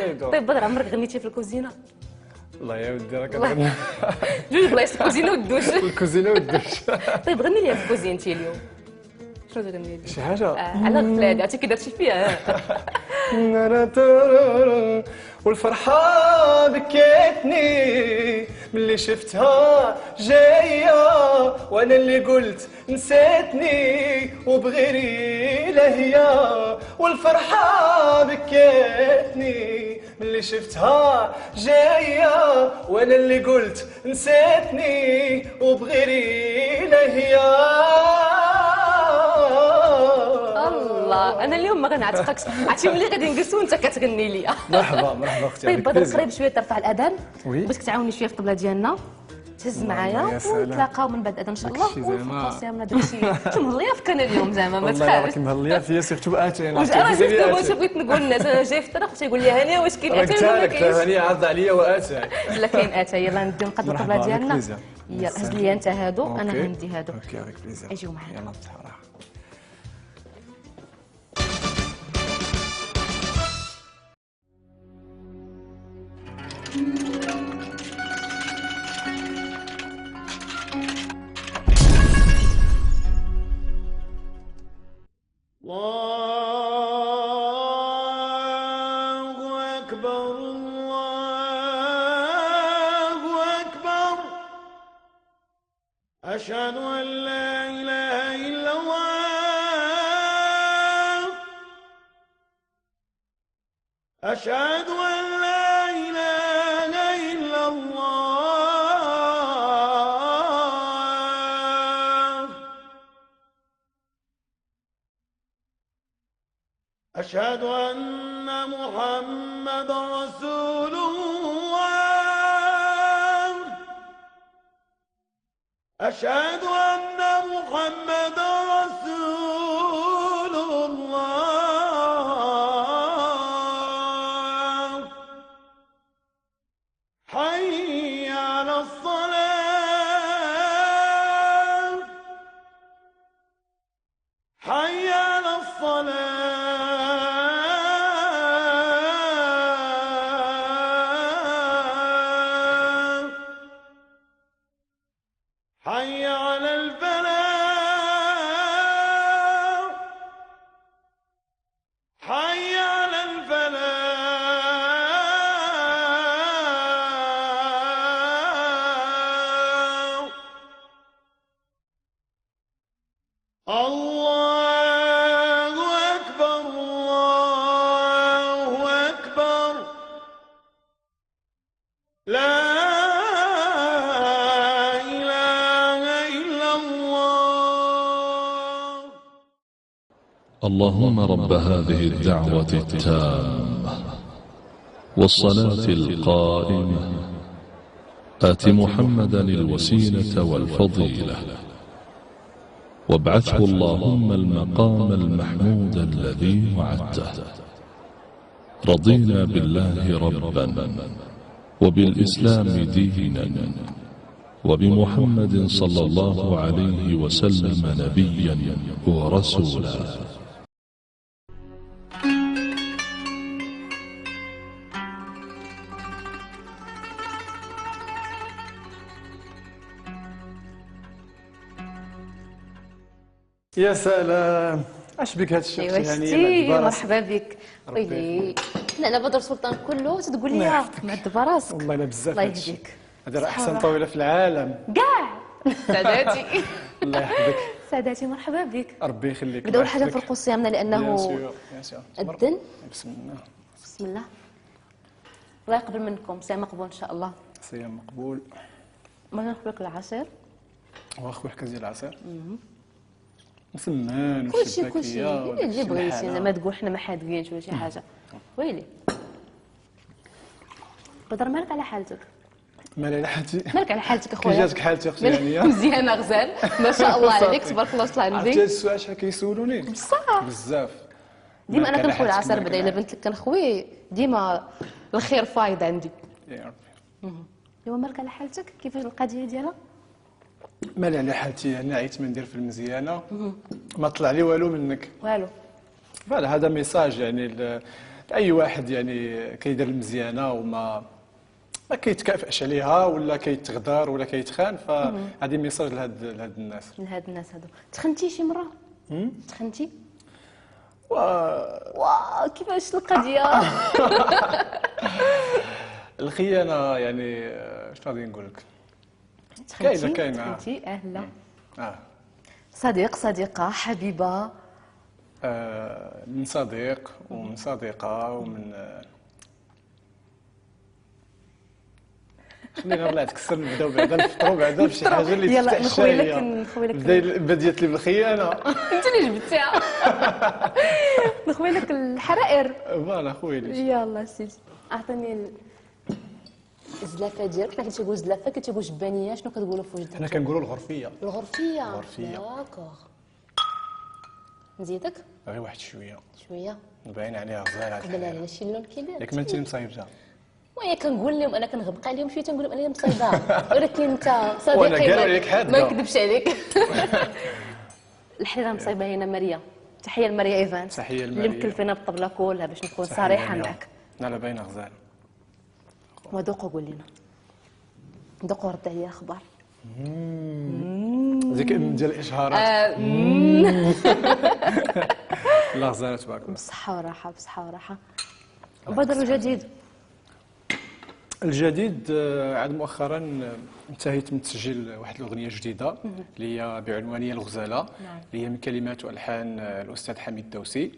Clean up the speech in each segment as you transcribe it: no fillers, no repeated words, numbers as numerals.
نعيدو. طيب بدر، عمرك غنيتي في الكوزينه؟ الله يا ودي راه كنغني جوج بلايص، الكوزينه والدوش. الكوزينه والدوش. طيب غني لي في كوزينتي اليوم. شنو تغني لي؟ شي حاجه على غفله عرفتي كي درتي فيها. والفرحة بكيتني ملي شفتها جاية، وانا اللي قلت نسيتني وبغيري لهيا. والفرحة بكيتني ملي شفتها جاية، وانا اللي قلت نسيتني وبغيري لهيا. الله، انا اليوم ما غنعتقكش، عرفتي ملي غادي نجلسوا وانت كتغني لي. مرحبا مرحبا اختي. طيب بدر، قريب شويه ترفع الاذان وي. باش تعاوني شويه في الطبله ديالنا، تهز معايا يا سلام. ونتلاقاو من بعد الاذان ان شاء الله. داكشي زعما. صيامنا داكشي شو مهليافك انا اليوم زعما ما والله تخافش. راكي مهليه فيا سيرتو باتاي. انا جبت بغيت نقول للناس انا جاي فطره، قلت يقول لي هانيه واش كاين اتاي ولا ما كاينش. هاني عرض عليا واتاي. لا كاين اتاي. يلا نديو نقدروا الطبله ديالنا. يلا هز لي انت هادو، انا غندي هادو. اوكي افيك بليزير. اجيو معايا. يلا نفتحوا راه. الله أكبر الله أكبر، أشهد أن لا إله إلا الله، أشهد أن لا إله إلا الله، أشهد أن محمد رسول الله، أشهد أن محمد رسول الله، حي على الصلاة، حي على الصلاة، حي على الفلاح، حي على الفلاح. الله أكبر الله أكبر، لا إله إلا الله. اللهم رب هذه الدعوة التامة والصلاة القائمة، آت محمدا الوسيلة والفضيلة، وابعثه اللهم المقام المحمود الذي وعدته. رضينا بالله ربا وبالإسلام دينا وبمحمد صلى الله عليه وسلم نبيا ورسولا. يا سلام، اش بك هاد الشيء ايوا يعني شتي، يا مرحبا بك. ويلي لا لا بدر سلطان كله تقول لي معذبه راسك. والله لا بزاف الله هاد الشيء. يهديك. هذه راه احسن طاوله في العالم. كاع ساداتي. الله يحفظك. ساداتي مرحبا بك. ربي يخليك. نبداو حاجه في القوس صيامنا لانه يا سير. الدن. بسم الله. بسم الله. الله يقبل منكم، صيام مقبول ان شاء الله. صيام مقبول. ما ناخذ العصير واخوي حكا ديال العصير. مسمان كلشي وشباكيه اللي بغيتي، زعما تقول حنا ما حادقينش ولا شي حاجه. ويلي بدر، مالك على حالتك؟ مالي على حالتي. مالك على حالتك كي اخويا؟ جاتك حالتي اختي هانيه؟ مزيانه غزال ما شاء الله عليك، تبارك الله وصل على عرفتي هاد النبي. السؤال شحال كيسولوني؟ بصح بزاف. ديما انا مالك على كنخوي حالتك، العصير مالك بعدا على الا بنت لك كنخوي ديما الخير فايض عندي. يا ربي. ايوا مالك على حالتك؟ كيفاش القضيه ديالها؟ مالي على حالتي، انا عييت من ندير في المزيانه ما طلع لي والو منك. والو. فوالا هذا ميساج يعني اي واحد يعني كيدير المزيانه وما ما كيتكافئش عليها ولا كيتغدر ولا كيتخان، فهذه ميساج لهاد الناس. لهاد الناس هادو. تخنتي شي مره؟ تخنتي؟ واه كيفاش القضيه؟ الخيانه يعني شنو غادي نقول لك؟ كاينه تخنتي لا. اه صديق، صديقه، حبيبه. من صديق ومن صديقه ومن خلينا طلعت كسر نبداو بعدا نفطروا بعدا بشي حاجه اللي يلا تفتح نخوي الشهيه. لك بديت لي بالخيانه. انت اللي جبتيها. نخوي لك الحرائر. فوالا خويا لي. يلا سيدي اعطيني الزلافه ديالك. كنت تقول زلافه، كنت تقول جبانيه، شنو كتقولوا في وجدك؟ حنا كنقولوا الغرفيه. الغرفيه. الغرفية. داكوغ. نزيدك غير واحد شويه شويه باين عليها غزاله. قبل علينا شي لون كيدير. ياك ما انت اللي مصايبتها. ويا كنقول لهم انا كنغبق عليهم شويه، تنقول لهم انا مصايبه، ولكن انت وأنا صديقي قالوا عليك حادقة. ما نكذبش عليك. الحين مصايبه هنا مريم. تحيه لماريا ايفانس تحية اللي لماريا. مكلفينا بالطبله كلها باش نكون صريحه معك. لا باينه غزاله. ودوقوا قول لنا، دوقوا رد عليا اخبار. ديك ديال الاشهارات. لا غزاله تبارك الله. بصحه وراحه، بصحه وراحه. بدر الجديد الجديد عاد مؤخرا انتهيت من تسجيل واحد الاغنيه جديده اللي هي بعنوان الغزاله، اللي هي من كلمات والحان الاستاذ حميد الدوسي،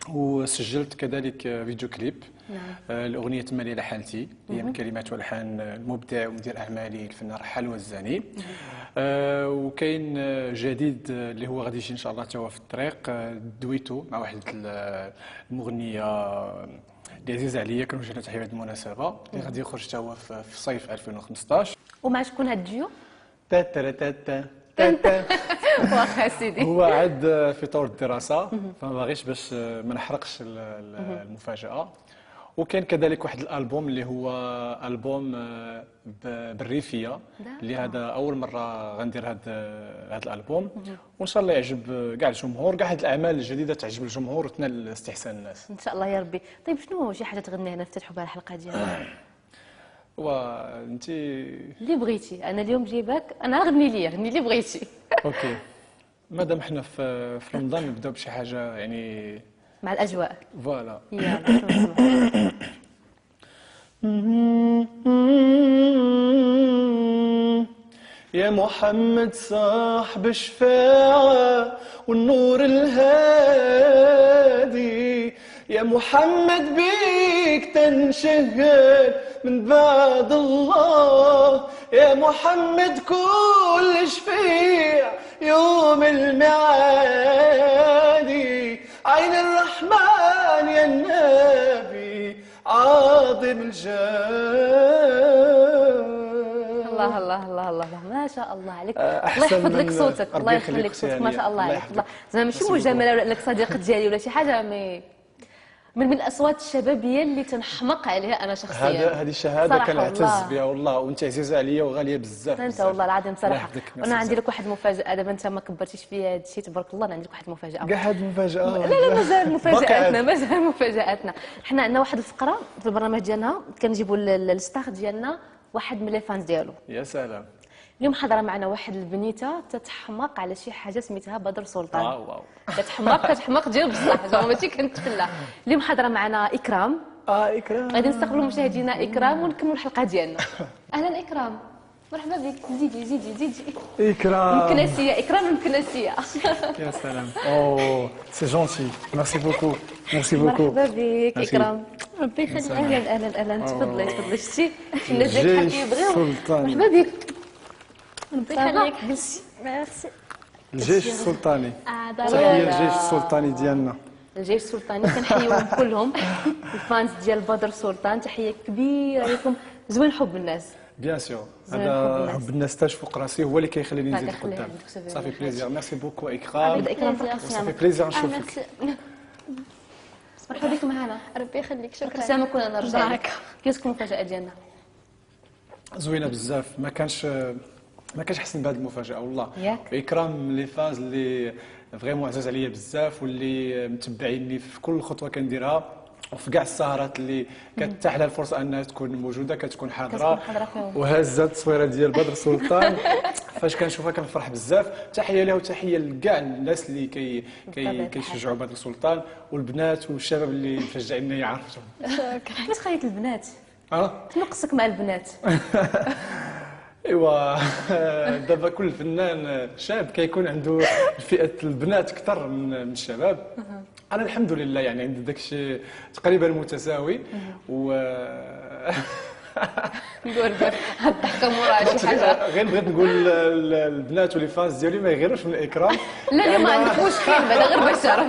وسجلت كذلك فيديو كليب. الاغنيه تمالي لحالتي هي من كلمات والحان المبدع ومدير اعمالي الفنان رحال وزاني. وكاين جديد اللي هو غادي يجي ان شاء الله توا في الطريق، دويتو مع واحد المغنيه اللي عزيزه عليا، كنوجه لها تحيه بهذه المناسبه، اللي غادي يخرج تا هو في صيف 2015. ومع شكون هاد الديو؟ تاتا تاتا تاتا. واخا سيدي. هو عاد في طور الدراسه، فما باغيش باش ما نحرقش المفاجاه. وكاين كذلك واحد الالبوم اللي هو البوم بالريفيه، اللي هذا اول مره غندير هذا الالبوم، وان شاء الله يعجب كاع الجمهور. كاع هاد الاعمال الجديده تعجب الجمهور وتنال استحسان الناس ان شاء الله يا ربي. طيب شنو شي حاجه تغنيها نفتتحوا بها الحلقه ديالنا؟ وانت اللي بغيتي. انا اليوم جايباك، انا غني ليا، غني اللي بغيتي. اوكي. مادام حنا في رمضان نبداو بشي حاجه يعني مع الاجواء. فوالا. يلا شنو نسمعوا؟ يا محمد صاحب الشفاعة والنور الهادي، يا محمد بيك تنشهد من بعد الله، يا محمد كل شفيع يوم المعادي، عين الرحمن يا النبي عاظم الجاه. الله الله الله الله ما شاء الله عليك. الله أحسن يحفظ لك من صوتك، الله ربي يخليك يخليك صوتك، ما شاء الله الله عليك. يحفظك. الله زعما ماشي ميرسي مجامله ولا لك صديقه ديالي ولا شي حاجه، مي من الاصوات الشبابيه اللي تنحمق عليها انا شخصيا. هذه شهاده صراحة كنعتز والله. بها والله، وانت عزيزه عليا وغاليه بزاف. انت بزاف. والله العظيم الله صراحه. يحفظك. وانا عندي لك واحد المفاجاه، دابا انت ما كبرتيش فيا هذا الشيء تبارك الله. انا عندي لك واحد المفاجاه. كاع هاد المفاجاه. لا لا مازال مفاجاتنا، باقي مازال مفاجاتنا. حنا عندنا واحد الفقره في البرنامج ديالنا كنجيبوا الستار ديالنا واحد من لي فانز ديالو. يا سلام. اليوم حاضره معنا واحد البنيته تتحمق على شي حاجه سميتها بدر سلطان. واو. كتحمق ديال بصح، زعما ماشي كنتفلا. اليوم حاضره معنا اكرام. اكرام. غادي نستقبلوا مشاهدينا اكرام ونكملوا الحلقه ديالنا. اهلا اكرام، مرحبا بك. زيدي اكرام. مكناسيه، اكرام المكناسيه. يا سلام. اوه سي جونتي. ميرسي بوكو. ميرسي بوكو. مرحبا بك ميرسي. اكرام. ربي يخليك. اهلا تفضلي شتي الناس الجيش ديالك حتى يبغيو. السلطاني. مرحبا بك. ربي يخليك. ميرسي. الجيش السلطاني. تحيه ضروري. الجيش السلطاني ديالنا. الجيش السلطاني كنحييهم كلهم. الفانز ديال بدر سلطان تحيه كبيره لكم. زوين حب الناس. بيان سور. زين هذا حب حب الناس تاج فوق راسي هو اللي كيخليني هذا نزيد خليها قدام. عندك سبب صافي الحاج. بليزير. ميرسي بوكو اكرام. بدا اكرام بليزير. فرق صافي بليزير نشوفك. مرحبا بك معنا. ربي يخليك. شكرا. سامة كنا نرجع لك. معك. كيف تكون المفاجاه ديالنا؟ زوينه بزاف. ما كانش حسن بهذه المفاجاه والله. ياك؟ اكرام لي فاز اللي فريمون عزاز عليا بزاف، واللي متبعيني في كل خطوه كنديرها، وفي كاع السهرات اللي كتتاح لها الفرصه انها تكون موجوده كتكون كتكون حاضره حاضرة فيهم. وهازه التصويره ديال بدر سلطان. فاش كنشوفها كنفرح بزاف. تحيه لها وتحيه لكاع الناس اللي بالطبع. كيشجعوا بدر سلطان والبنات والشباب اللي مشجعين يعرفهم. علاش خليت البنات؟ اه شنو قصك مع البنات؟ ايوا دابا كل فنان شاب كيكون عنده فئه البنات اكثر من الشباب. انا الحمد لله يعني عندي داك الشيء تقريبا متساوي و قول هاد الضحكه مورا شي حاجه. غير بغيت نقول البنات ولي فانز ديالي ما يغيروش من الاكرام. لا ما عندك مشكل بعدا غير باش تعرف.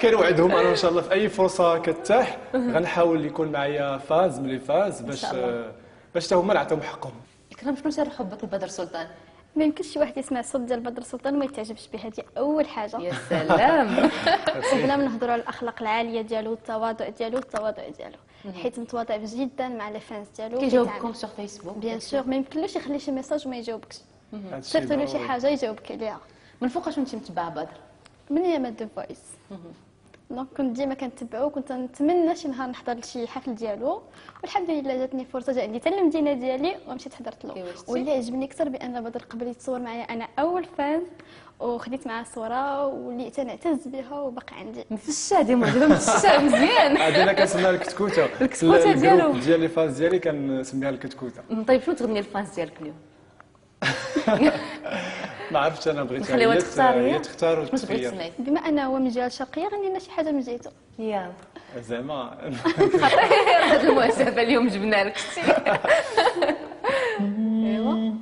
كنوعدهم انا ان شاء الله في اي فرصه كتاح غنحاول يكون معايا فانز من لي فانز باش شاء الله. باش حتى هما نعطيهم حقهم. اكرام شنو سر حبك لبدر سلطان؟ ما يمكنش شي واحد يسمع الصوت ديال بدر سلطان وما يتعجبش به. هذه اول حاجه. يا سلام. بغينا نهضروا على الاخلاق العاليه ديالو والتواضع ديالو حيت متواضع جدا مع لي فانز ديالو. كيجاوبكم سور فيسبوك؟ بيان سور ما يمكنلوش يخلي شي ميساج وما يجاوبكش. هادشي صيفط له شي ضروري. حاجه يجاوبك عليها. من فوقاش انت متبعه بدر؟ من ايام دو فويس دونك كنت ديما كنتبعو وكنت نتمنى شي نهار نحضر لشي حفل ديالو والحمد لله جاتني فرصه. جا عندي حتى المدينه ديالي ومشيت حضرت له. كيفاش واللي عجبني اكثر بان بدر قبل يتصور معايا انا اول فان وخديت معاه صوره واللي تنعتز بها وباقي عندي. مفشة هادي معجبه مفشة مزيان. هذه انا كنسميها الكتكوته. الكتكوتة ديالو. الجروب ديال لي فانز ديالي كنسميها الكتكوته. طيب شنو تغني الفانز ديالك اليوم؟ ما عرفتش انا بغيت نخليوها تختار هي تختار شنو تبغي وتخير. تسمعي؟ بما انه هو من جهه الشرقيه غني لنا شي حاجه من جهته. يلا زعما هاد المناسبة اليوم جبنا لك شتي. ايوا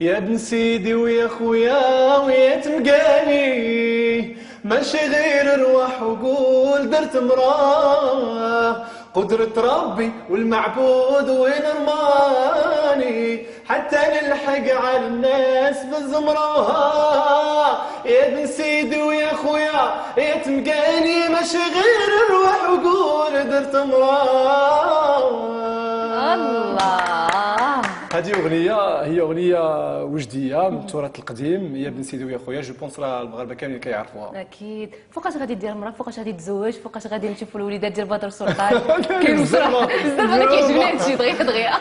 يا ابن سيدي ويا خويا ويا تمقاني ماشي غير ارواح وقول درت مراه قدرة ربي والمعبود وين رماني حتى نلحق على الناس بالزمرة. يا ابن سيدي ويا خويا يا تمقاني ماشي غير ارواح وقول درت مراه. الله. هذه هي اغنيه وجديه من التراث القديم. يا ابن سيدي ويا خويا جو بونس راه المغاربه كاملين كيعرفوها. اكيد. فوقاش غادي دير المراه؟ فوقاش غادي تزوج؟ فوقاش غادي نشوفوا الوليدات ديال بدر سلطان؟ كاين بصراحه بزاف انا كيعجبني هادشي دغيا.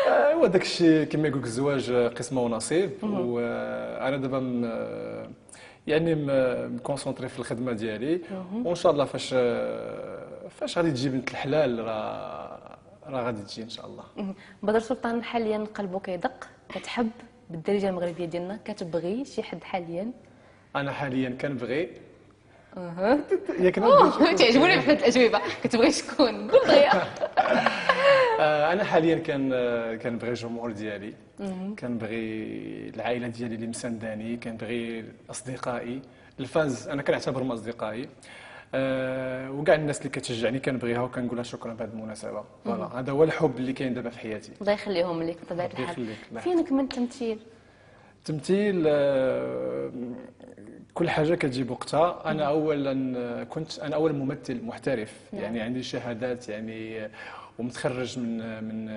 هو داك الشيء كما يقول لك الزواج قسمه ونصيب. وانا دابا يعني مكونسونطري في الخدمه ديالي وان شاء الله فاش غادي تجي بنت الحلال راه غادي تجي ان شاء الله. بدر سلطان حاليا قلبه كيدق، كتحب بالدارجه المغربيه ديالنا، كتبغي شي حد حاليا؟ انا حاليا كنبغي ياك تعجبوني بحال الاجوبه. كتبغي شكون؟ قول دغيا. انا حاليا كنبغي الجمهور ديالي، كنبغي العائله ديالي اللي مسانداني، كنبغي اصدقائي الفانز انا كنعتبرهم اصدقائي. وكاع الناس اللي كتشجعني كنبغيها وكنقول لها شكرا بهذه المناسبه. فوالا هذا هو الحب اللي كاين دابا في حياتي. الله يخليهم لك بطبيعه ربي الحال. يخليك. الله فينك من التمثيل؟ التمثيل كل حاجه كتجيب وقتها. انا اول ممثل محترف. يعني عندي شهادات يعني ومتخرج من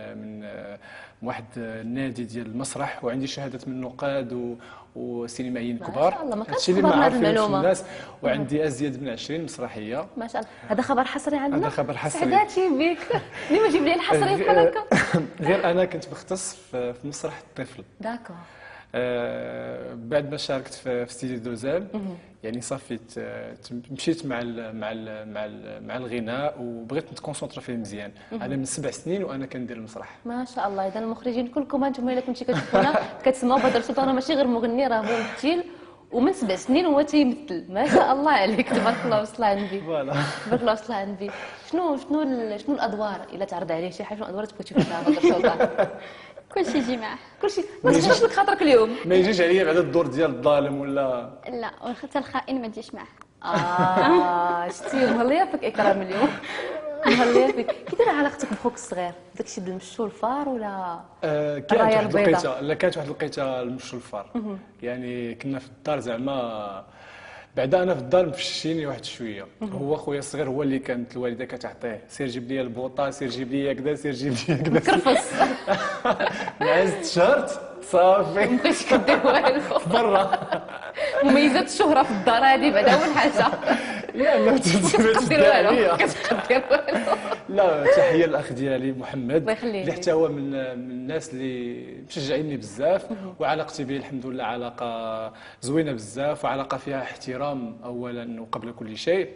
واحد النادي ديال المسرح وعندي شهادات من نقاد وسينمائيين كبار. شاء الله، ما كانش هادشي اللي ما خبرنا هاد عارفينش المعلومة. الناس. وعندي ازيد من 20 مسرحيه. ما شاء الله. هذا خبر حصري عندنا. هذا خبر حصري. سعداتي بك. ديما جيب لي الحصري بحال هكا. غير انا كنت مختص في مسرح الطفل. داكور. بعد ما شاركت في ستيديو دوزال يعني صافي مشيت مع الغناء وبغيت نتكونسونطرا فيه مزيان. انا من 7 سنين وانا كندير المسرح. ما شاء الله. اذا المخرجين كلكم انتم الا كنتي كتشوفونا كتسمعوا بدر سلطان ماشي غير مغني، راه ممثل ومن 7 سنين هو تيمثل. ما شاء الله عليك، تبارك الله وصل على النبي. فوالا تبارك الله وصل على النبي. شنو الادوار الا تعرض عليه شي حاجه؟ شنو الادوار تبغي تشوف فيها بدر سلطان؟ كلشي يجي معاه. كلشي. ما تخرجش لك خاطرك اليوم. ما يجيش عليا بعد الدور ديال الظالم ولا لا وحتى الخائن ما تجيش معاه. شتي مهليه فيك اكرام اليوم. مهليه فيك. كي دايره علاقتك بخوك الصغير؟ داكشي بالمشو الفار ولا كانت الراية واحد البيضاء؟ الوقيته. لا كانت واحد الوقيته المشو الفار. يعني كنا في الدار زعما بعدا انا في الدار مفششيني واحد شويه. هو خويا الصغير هو اللي كانت الوالده كتعطيه سير جيب لي البوطه، سير جيب لي كذا، سير جيب لي كذا. كرفص. مع التيشيرت صافي مابقيتش كدير والو. برا. مميزات الشهره في الدار هذه بعدا اول حاجه. لا لا كتقدر والو عليا. كتقدر والو. لا تحيه للاخ ديالي محمد الله يخليه اللي لك. حتى هو من الناس اللي مشجعيني بزاف، وعلاقتي به الحمد لله علاقه زوينه بزاف، وعلاقه فيها احترام اولا وقبل كل شيء،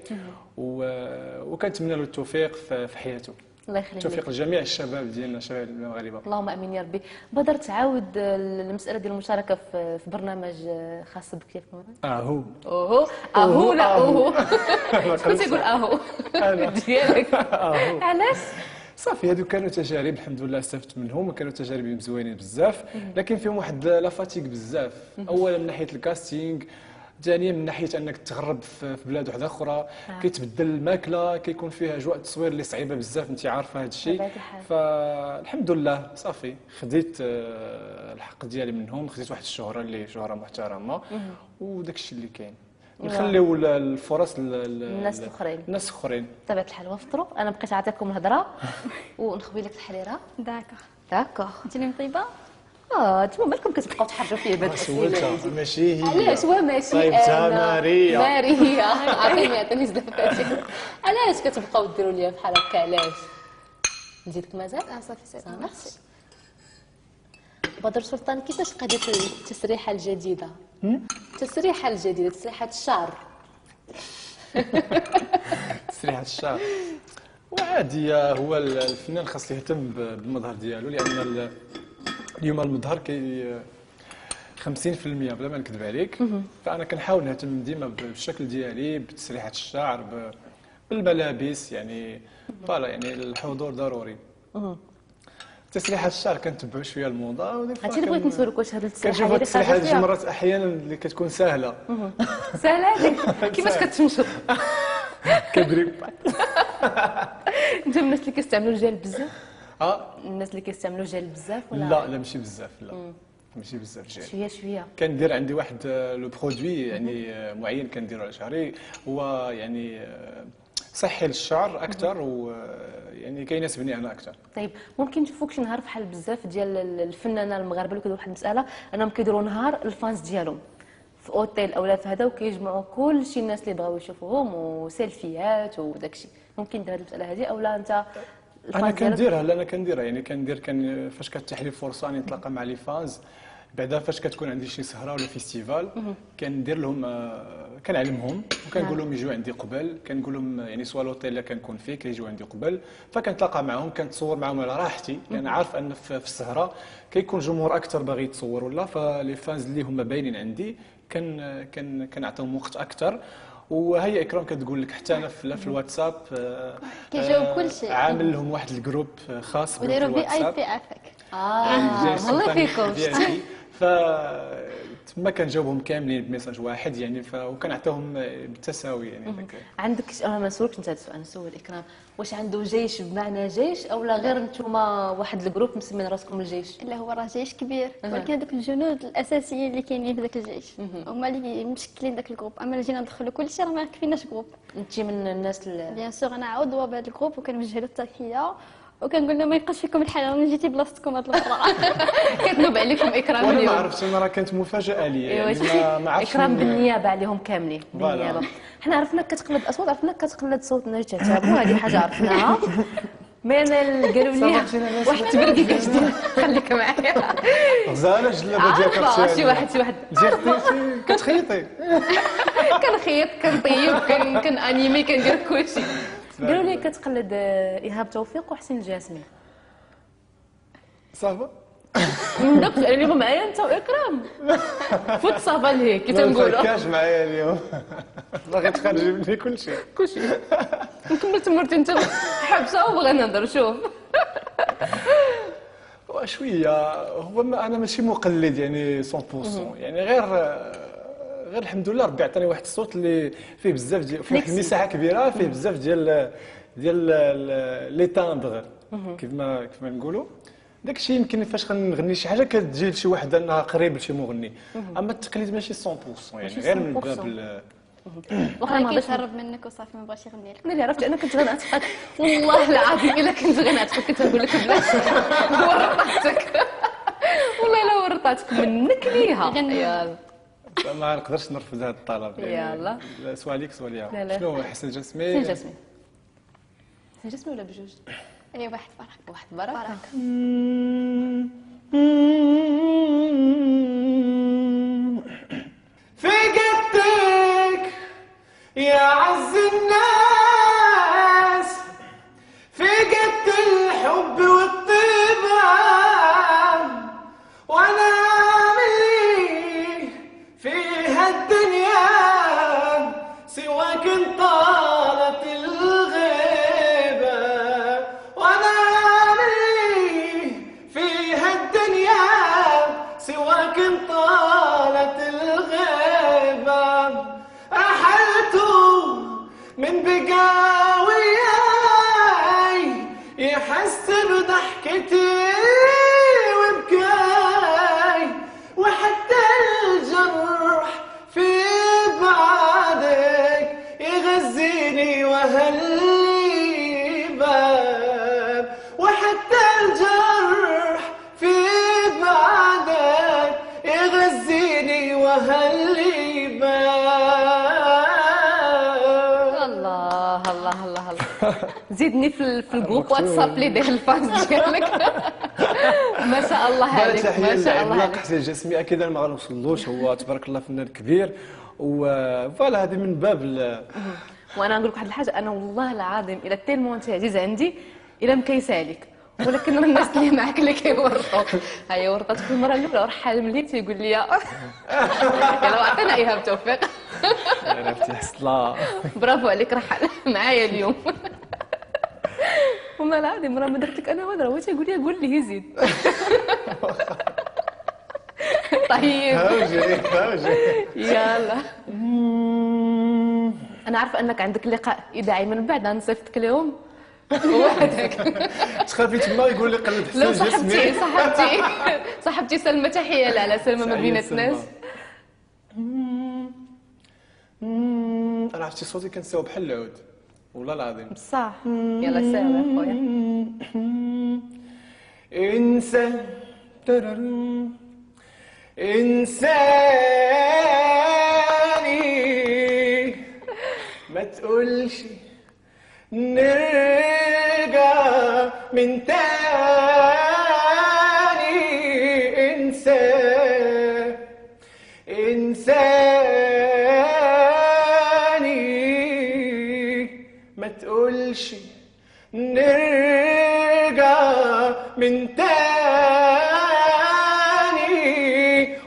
وكنتمنى له التوفيق في حياته، الله يخليه لك. التوفيق لجميع الشباب ديالنا شباب المغاربه. اللهم امين يا ربي. بدر تعاود المساله ديال المشاركه في برنامج خاص بك كيف كمان. هو اوهو اهو لا اوهو أنا شكون تيقول اهو أنا. ديالك أهو. علاش؟ صافي هادو كانوا تجارب الحمد لله استفدت منهم، وكانوا تجارب مزوينين بزاف، لكن فيهم واحد لا فاتيك بزاف. اولا من ناحيه الكاستينغ، ثانيا من ناحيه انك تغرب في بلاد واحده اخرى، كيتبدل الماكله، كيكون فيها اجواء التصوير اللي صعيبه بزاف، انت عارفه هذا الشيء. بطبيعة الحال. فالحمد لله صافي خديت الحق ديالي منهم، خديت واحد الشهره اللي شهره محترمه، وداك الشيء اللي كاين. نخليو الفرص الناس الآخرين. الناس الاخرين. بطبيعه الحال وفطروا، انا بقيت عطيكم الهضره ونخوي لك الحريره. داكوغ. داكوغ. تجيني مطيبه. نتوما مالكم كتبقاو تحرجوا فيه بهذا سولتها الاسئله. ماشي هي. علاش هو ماشي صايبتها انا ماريا. ماريا عطيني زلفاتي. علاش كتبقاو ديروا ليا بحال هكا علاش؟ نزيدك مازال؟ صافي سي صافي. ميرسي. بدر سلطان، كيفاش قضيت التسريحه الجديده؟ التسريحه الجديده، تسريحه الشعر. تسريحة الشعر وعادية. هو الفنان خاص يهتم بالمظهر ديالو، لأن اليوم المظهر 50% بلا ما نكذب عليك. فأنا كنحاول نهتم ديما بالشكل ديالي، بتسريحة الشعر، بالملابس، يعني فوالا، يعني الحضور ضروري. تسريحة الشعر كنتبعوا شويه الموضه، وديك هادشي اللي بغيت نسولك، واش هاد التسريحه كنشوف هاد اللي التسريحه خرجت هاد فيها المرات احيانا اللي كتكون سهله. سهله هذيك؟ كيفاش كتمشوا؟ كدريب. انت من الناس اللي كيستعملوا الجل بزاف؟ اه الناس اللي كيستعملوا جل بزاف ولا لا ماشي بزاف، لا ماشي بزاف جاي. شويه شويه؟ كندير عندي واحد لو برودوي يعني معين كنديرو على شعري، هو يعني صحي للشعر اكثر، ويعني كيناسبني انا اكثر. طيب ممكن نشوفوك شي نهار بحال بزاف ديال الفنانه المغاربه اللي كيديروا واحد المساله انهم كيديروا نهار الفانز ديالهم في اوتيل اولا في هذا، وكيجمعوا كل شي الناس اللي بغاو يشوفوهم وسيلفيات وداك الشيء. ممكن دير هذه المساله هذه اولا انت انا كنديرها، لا انا كنديرها، يعني كندير فاش كتتيح لي فرصه اني نتلاقى مع لي فانز، بعدا فاش كتكون عندي شي سهره ولا فيستيفال كندير لهم، كنعلمهم وكنقول لهم يجوا عندي قبل، كنقول لهم يعني سوا لوطيل اللي كنكون فيه كيجيو عندي قبل، فكنتلاقى معاهم كنتصور معاهم على راحتي، لان عارف ان في السهره كيكون جمهور اكثر باغي يتصور ولا، فلي فانز اللي هما باينين عندي كنعطيهم وقت اكثر. وهي اكرام كتقول لك حتى انا في الواتساب كيجاوب كل شيء، عامل لهم واحد الجروب خاص بهم في وديروا في اي الواتساب. بي عافاك. الله فيكم. ف تما كنجاوبهم كاملين بميساج واحد يعني، وكنعطيهم بالتساوي يعني. عندك انا ما نسولكش انت هذا السؤال، نسول اكرام، واش عنده جيش بمعنى جيش اولا غير نتوما واحد الجروب مسمين راسكم الجيش؟ لا هو راه جيش كبير، ولكن هذوك الجنود الاساسيين اللي كاينين في ذاك الجيش هما اللي مشكلين ذاك الجروب. اما اللي جينا ندخلوا كل شيء راه ما كفيناش جروب. انت من الناس اللي بيان سور انا عضوه بهذا الجروب، وكنوجه له التحيه، وكنقول لهم ما يبقاش فيكم الحال، راني جيتي بلاصتكم هاد المره. كتنوب عليكم اكرام وانا ما اليوم. عرفتش، انا راه كانت مفاجاه ليا ايوا يعني، ما عرفتش اكرام بالنيابه عليهم كاملين بالنيابه. حنا عرفناك كتقلد اصوات، عرفناك كتقلد صوت ناجي تهتابو، هذه حاجه عرفناها. مي انا قالوا لي واحد التبردي كتدير، خليك معايا. غزاله الجلابه ديالك عارفه شي واحد ديال كتخيطي. كنخيط كنطيب كنانيمي كندير كلشي. قالوا لي كتقلد ايهاب توفيق وحسين الجاسمي. صافا داك اليوم معايا انت واكرام فوت صافا لهيك كي تنقولوا. ما فكاش معايا اليوم. باغي تخرجي مني كلشي. كملت مرتين انت حبسه وبغينا نهضر. شوف شويه، هو انا ماشي مقلد يعني 100%، يعني غير الحمد لله ربي عطاني واحد الصوت اللي فيه بزاف ديال، فيه واحد المساحه كبيره، فيه بزاف ديال لي تاندغ كيف ما نقولوا. داك الشيء يمكن فاش كنغني شي حاجه كتجي لشي واحد انها قريب لشي مغني، اما التقليد ماشي 100%، يعني غير من باب واخا ما انا غاديش كيتهرب منك وصافي ما بغاش يغني لك. انا اللي عرفت انا كنت غنعتقك والله العظيم الا كنت غنعتقك كنت نقول لك بلاتي ورطاتك والله الا ورطاتك منك ليها. يلا ما نقدرش نرفض هذا الطلب يلا. لا، سؤاليك سؤالي. لا، لا. شنو هو حسن الجسمي؟ حسين جسمي. حسين جسمي ولا بجوج؟ اي واحد فرق. واحد بركه. فقدتك يا عز الناس، فقدت الحب والطيبة، وانا ملي في هالدنيا سواك إن طالت الغيبة، وانا ملي في هالدنيا سواك إن طالت الغيبة، رحلت من بقاوياي يحس بضحكتي وبكاي، وحتى الجرح في بعدك يغزيني وهلي باب، وحتى الجرح في بعدك يغزيني وهلي باب. الله الله الله الله. زيدني في الجروب واتساب اللي داير الفانز ديالك. ما شاء الله عليك، ما شاء الله عليك. حسين الجسمي اكيد انا ما غنوصلوش، هو تبارك الله فنان كبير، وفوالا هذه من باب وانا نقول لك واحد الحاجه، انا والله العظيم الى تيلمون انت عزيز عندي الى مكيسالك، ولكن راه الناس اللي معاك اللي كيورطوا. هي ورطت في المره الاولى ورحال ملي تيقول لي يلا عطينا ايهاب توفيق. عرفتي حصله. برافو عليك، رحل معايا اليوم. والله العظيم راه ما درت لك انا والو، هو تيقول لي قول لي زيد. طيب يلا. انا عارفه انك عندك لقاء اذاعي من بعد، نصيفطك اليوم وحدك. تخافي تما يقول لي قلد حسين لو الجسمي. صاحبتي سلمى، تحيه لها، على سلمى ما بين الناس. انا عرفتي صوتي كنساو بحال العود والله العظيم. بصح يلا ساوي يا خويا. انسى انساني، ما تقولش نرجع من تاني، انسى انساني، ما تقولش نرجع من تاني،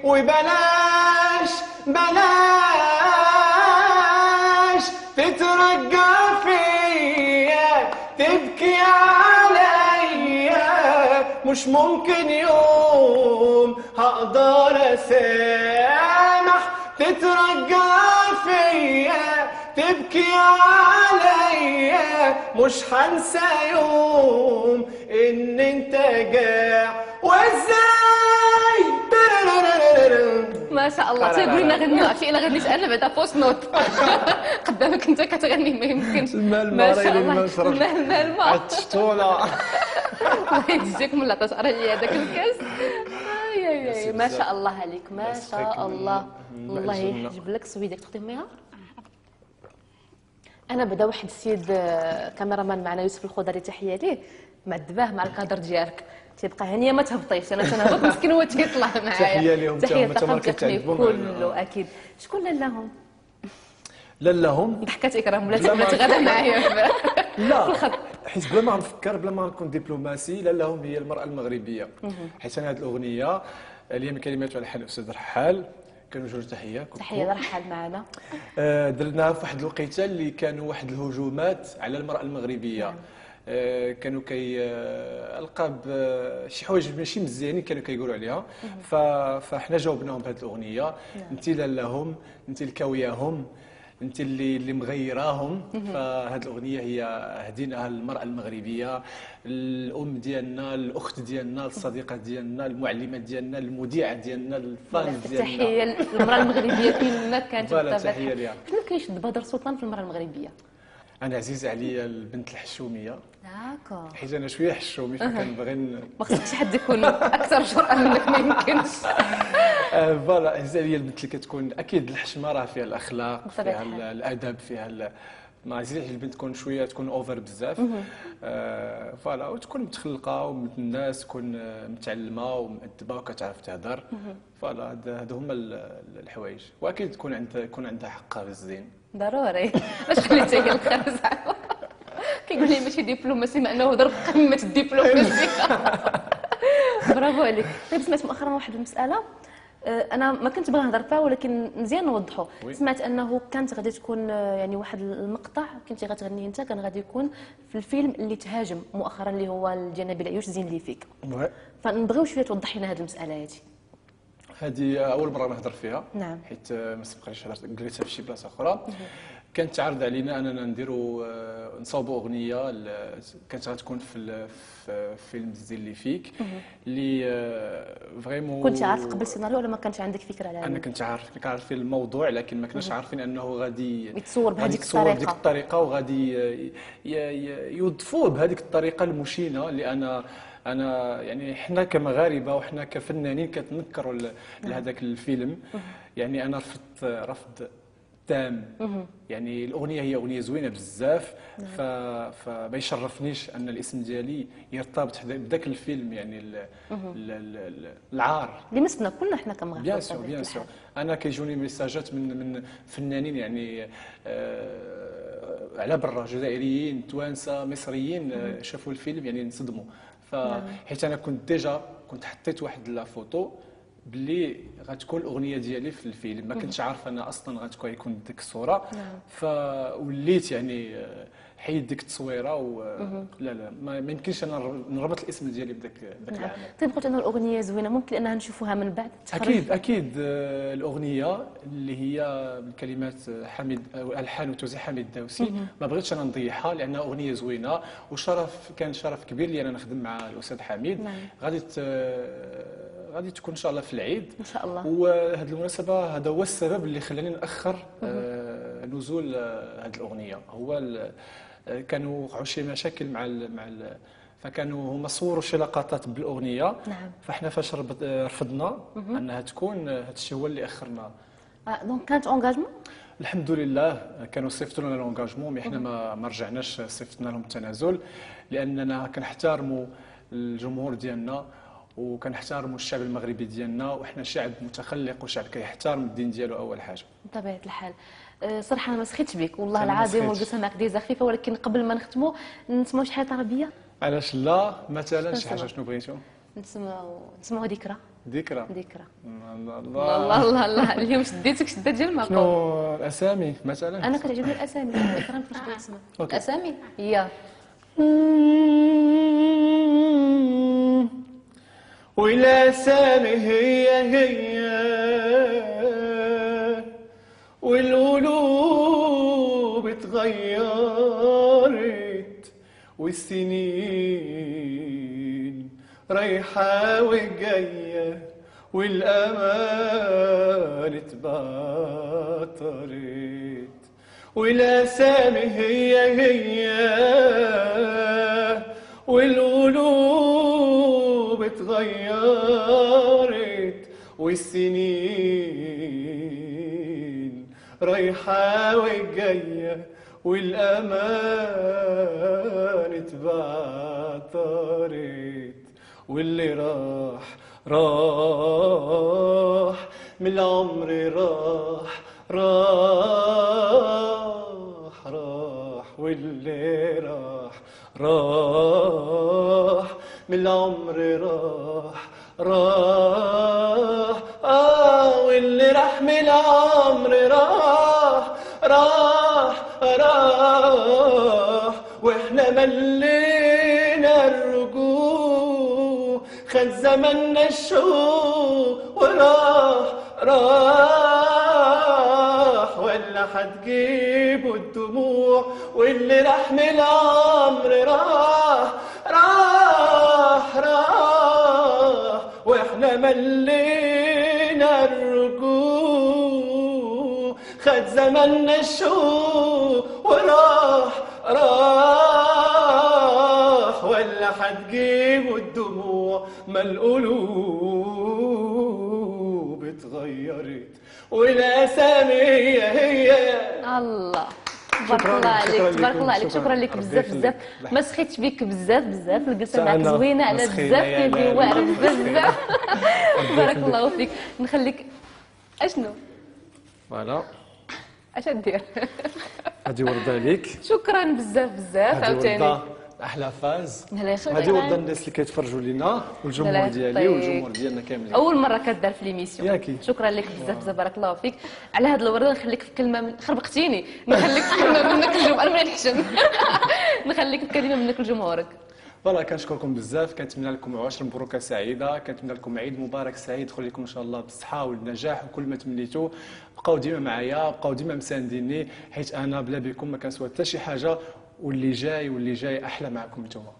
وبلاش بلاش تترجى فيا تبكي عليا، مش ممكن يوم هقدر اسامح، تترجى فيا تبكي عليا، مش هنسى يوم ان انت جاع وازاي. ما شاء الله. تيقول لنا غني، عرفتي الا غنيت انا بعدا بوست نوت قدامك انت كتغني، ما يمكنش. ما شاء الله. المال عطشتونا. الله يجزيك من اللي عطات لي هذاك الكاس. اي ما شاء الله عليك، ما شاء الله. الله يحجب لك سويدك. تخدم معها. انا بدا واحد السيد كاميرامان معنا يوسف الخضري، تحيه ليه، معذباه مع الكادر ديالك، تيبقى هانيه ما تهبطيش، انا تنهبط مسكين هو تيطلع معايا. تحيه ليهم، تحيه حتى هما كيتعذبوا كله اكيد. شكون لالاهم؟ لالاهم ضحكات اكرام ولا تغدا معايا لا، حيت بلا ما نفكر، بلا ما نكون دبلوماسي، لالاهم هي المراه المغربيه. حيت انا هذه الاغنيه اللي هي من كلمات والحان الاستاذ رحال، كنوجهوا له تحيه لرحال معنا. درناها في واحد الوقيته اللي كانوا واحد الهجومات على المراه المغربيه. كانوا القاب شي حوايج ماشي مزيانين كانوا كيقولوا عليها، فاحنا جاوبناهم بهذه الاغنيه. انت لهم، انت الكاوياهم، انت اللي مغيراهم. فهذه الاغنيه هي هديناها للمراه المغربيه، الام ديالنا، الاخت ديالنا، الصديقه ديالنا، المعلمه ديالنا، المذيعه ديالنا، الفانز ديالنا. تحيه للمراه المغربيه فين ما كانت. تحيه ليها. شنو كيشد بدر سلطان في المراه المغربيه؟ انا عزيز عليا البنت الحشوميه، هاكا حيت انا شويه حشومي، فكنبغي ما خصكش حد يكون اكثر جرأه منك، ما يمكنش. فوالا هي البنت اللي كتكون اكيد الحشمه راه فيها الاخلاق، بطبيعة فيها الحال. الادب، فيها ما عايزينش البنت تكون شويه تكون اوفر بزاف. فوالا وتكون متخلقه ومن الناس، تكون متعلمه ومؤدبه وكتعرف تهضر. فوالا هادو هما الحوايج، واكيد يكون عندها حقها في الزين. ضروري. باش خليتي هي الخير زعما. كيقول لي ماشي دبلوماسي مع انه ضرب قمه الدبلوماسيه. برافو عليك. طيب سمعت مؤخرا واحد المساله، انا ما كنت باغي نهضر فيها ولكن مزيان نوضحوا. سمعت انه كانت غادي تكون يعني واحد المقطع كنتي غتغنيه انت، كان غادي يكون في الفيلم اللي تهاجم مؤخرا اللي هو الجناب العيوش زين لي فيك. فنبغيو شويه توضحي لنا هذه المساله هذه. هذه اول مره نهضر فيها، نعم. حيت ما سبقليش قريتها في شي بلاصه اخرى. كانت تعرض علينا اننا نديروا نصاوبوا اغنيه كانت غتكون في فيلم زين اللي فيك، اللي فريمون. كنت عارف قبل السيناريو ولا ما كانش عندك فكره على انا كنت عارف الموضوع، لكن ما كناش عارفين انه غادي يتصور بهذيك بهذيك الطريقه، وغادي يوظفوه بهذيك الطريقه المشينه. اللي انا يعني حنا كمغاربه وحنا كفنانين كتنكروا لهذاك الفيلم. يعني انا رفض تام. يعني الاغنيه هي اغنيه زوينه بزاف، فما يشرفنيش ان الاسم ديالي يرتبط بذاك الفيلم. يعني العار لمسنا كلنا حنا كمغاربه. بيان سور. انا كيجوني ميساجات من فنانين يعني على برا، جزائريين، توانسه، مصريين، شافوا الفيلم يعني انصدموا. فحيت انا كنت حطيت واحد لا فوتو باللي غتكون الاغنيه ديالي في الفيلم، ما كنتش عارف انا اصلا غتكون ديك الصوره. فوليت يعني حيد ديك التصويره لا ما يمكنش انا نربط الاسم ديالي بداك العمل. طيب قلت انه الاغنيه زوينه، ممكن انها نشوفوها من بعد؟ اكيد الاغنيه اللي هي بكلمات حميد الحان وتوزيع حميد الدوسي، ما بغيتش انا نضيعها لانها اغنيه زوينه، كان شرف كبير لي انا نخدم مع الاستاذ حميد. غادي تكون ان شاء الله في العيد ان شاء الله. وهذه المناسبه هذا هو السبب اللي خلاني ناخر نزول هذه الاغنيه. هو كانوا وقعوا شي مشاكل فكانوا هما صوروا شي لقطات بالاغنيه. نعم. فاحنا فاش رفضنا انها تكون، هذا الشيء هو اللي اخرنا. دونك كانت اونغاجمون. الحمد لله كانوا صيفطوا لنا لونغاجمون، مي حنا ما رجعناش صيفطنا لهم التنازل، لاننا كنحترموا الجمهور ديالنا وكنحترموا الشعب المغربي ديالنا، وحنا شعب متخلق وشعب كيحترم الدين ديالو اول حاجه. بطبيعه الحال. صراحه انا ما سخيتش بك والله العظيم، والقصه معك ديزا خفيفه، ولكن قبل ما نختموا نسمعوا شي حاجه طربيه. علاش لا؟ مثلا شي حاجه شنو بغيتو؟ نسمعوا ذكرى. ذكرى. الله الله الله الله. اليوم شديتك شده ديال المعقول. شنو الاسامي مثلا؟ انا كتعجبني الاسامي. ذكرى فاش بغيت نسمع الاسامي هي ولا سامي هي والقلوب اتغيرت والسنين رايحة وجاية والأمان اتبطرت. ولا سامي هي والقلوب اتغيرت والسنين رايحة وجاية والأمان اتبطرت. واللي راح من العمر راح واللي راح من العمر راح واللي راح من العمر راح واحنا ملينا الرجوع خد زمننا الشوق راح ولا حتجيبوا الدموع. واللي راح من العمر راح واحنا ملينا الرجوع خد زمننا الشوق راح ولا حتجيبوا الدموع. ما القلوب وتغيرت والاسامي هي الله تبارك شكراً، الله عليك شكراً تبارك لكم، الله عليك شكراً. شكرا لك ربي بزاف يخليك. بزاف ما سخيتش بك بزاف الجلسه معك أنا زوينه على مسخينة بزاف يا كيدير لا، واعره لا، بزاف بارك الله فيك نخليك اشنو فوالا اش دير هذه ورده ليك، شكرا بزاف هذه عاوتاني ورده احلى فاز، لا يخليك. هذه ورده الناس اللي كيتفرجوا لينا والجمهور لا ديالي يعطيك. والجمهور ديالنا كاملين. اول مره كدار في ليميسيون ياكي. شكرا لك بزاف بارك الله فيك على هاد الورده نخليك في كلمه من خربقتيني نخليك في كلمه منك الجمهور انا ما نحشم نخليك في كلمه منك لجمهورك فوالا كنشكركم بزاف، كنتمنى لكم عواشر مبروكه سعيده، كنتمنى لكم عيد مبارك سعيد يدخل لكم ان شاء الله بالصحه والنجاح وكل ما تمنيتوا. بقاو ديما معايا، بقاو ديما مسانديني، حيت انا بلا بكم ما كنسوى حتى شي حاجه، واللي جاي احلى معكم نتوما.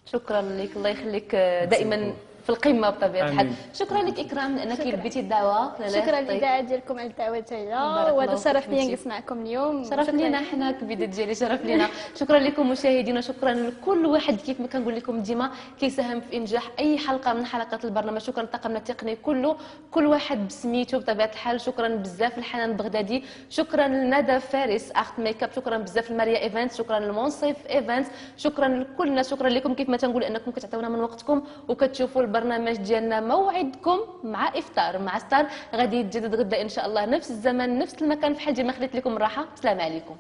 شكرا لك الله يخليك دائما في القمه بطبيعه الحال. آمين. شكرا لك اكرام لانك شكراً. لبيتي الدعوه شكرا للاذاعه ديالكم على الدعوه تاعي بارك وهذا الله شرف فيك لي ميرسي. نجلس معكم اليوم. شرف شكراً. لينا حنا كبيده ديالي شرف لينا. شكرا لكم مشاهدينا، شكرا لكل واحد كيف ما كنقول لكم ديما كيساهم في انجاح اي حلقه من حلقات البرنامج. شكرا لطاقمنا التقني كله، كل واحد بسميتو بطبيعه الحال. شكرا بزاف لحنان بغدادي، شكرا لندى فارس اخت ميك اب، شكرا بزاف لماريا ايفنت، شكرا لمنصف ايفنت، شكرا لكل الناس. شكرا لكم كيف ما تنقول انكم كتعطيونا من وقتكم وكتشوفوا البرنامج ديالنا. موعدكم مع افطار مع ستار غادي يتجدد غدا ان شاء الله، نفس الزمان نفس المكان، في حال ديما خليت لكم الراحه. السلام عليكم.